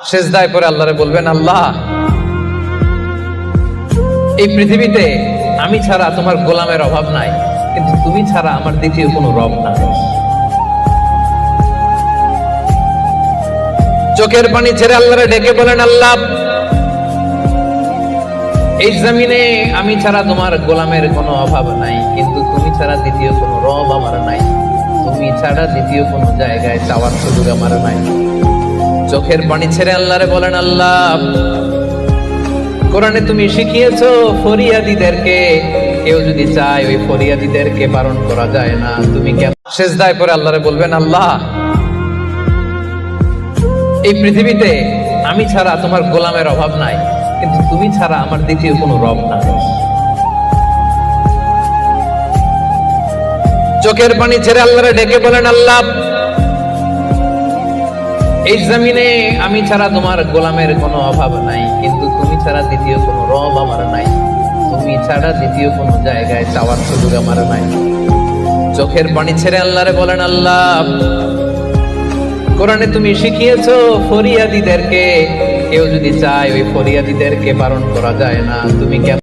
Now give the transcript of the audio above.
সেজদায় পড়ে আল্লাহরে বলবেন, আল্লাহ, এই পৃথিবীতে আমি ছাড়া তোমার গোলামের অভাব নাই, কিন্তু তুমি ছাড়া আমার দ্বিতীয় কোনো রব নাই। চোখের পানি ছেড়ে আল্লাহরে ডেকে বলেন, আল্লাহ, এই জমিনে আমি ছাড়া তোমার গোলামের কোনো অভাব নাই, কিন্তু তুমি ছাড়া দ্বিতীয় কোনো রব আমার নাই। তুমি ছাড়া দ্বিতীয় কোনো জায়গায় চাওয়ার সুযোগ আমার নাই। চোখের পানি ছেড়ে আল্লাহরে বলেন, আল্লাহ, কোরআনে তুমি শিখিয়েছো ফরিয়াদীদেরকে কেউ যদি চায় ওই ফরিয়াদীদেরকে বারণ করা যায় না। তুমি কেন? সেজদায় পড়ে আল্লাহরে বলবেন, আল্লাহ, এই পৃথিবীতে আমি ছাড়া তোমার গোলামের অভাব নাই, কিন্তু তুমি ছাড়া আমার দ্বিতীয় কোনো রব নাই। চোখের পানি ছেড়ে আল্লাহরে ডেকে বলেন, আল্লাহ, এই জমিনে আমি ছাড়া তোমার গোলামের কোনো অভাব নাই, কিন্তু তুমি ছাড়া দ্বিতীয় কোনো রব আমার নাই। তুমি ছাড়া দ্বিতীয় কোনো জায়গায় চাওয়ার সুযোগ আমার নাই। চোখের পানি ছেড়ে আল্লাহরে বলেন, আল্লাহ, কোরআনে তুমি শিখিয়েছো ফরিয়াদীদেরকে কেউ যদি চায় ওই ফরিয়াদীদেরকে বারণ করা যায় না। তুমি কেন?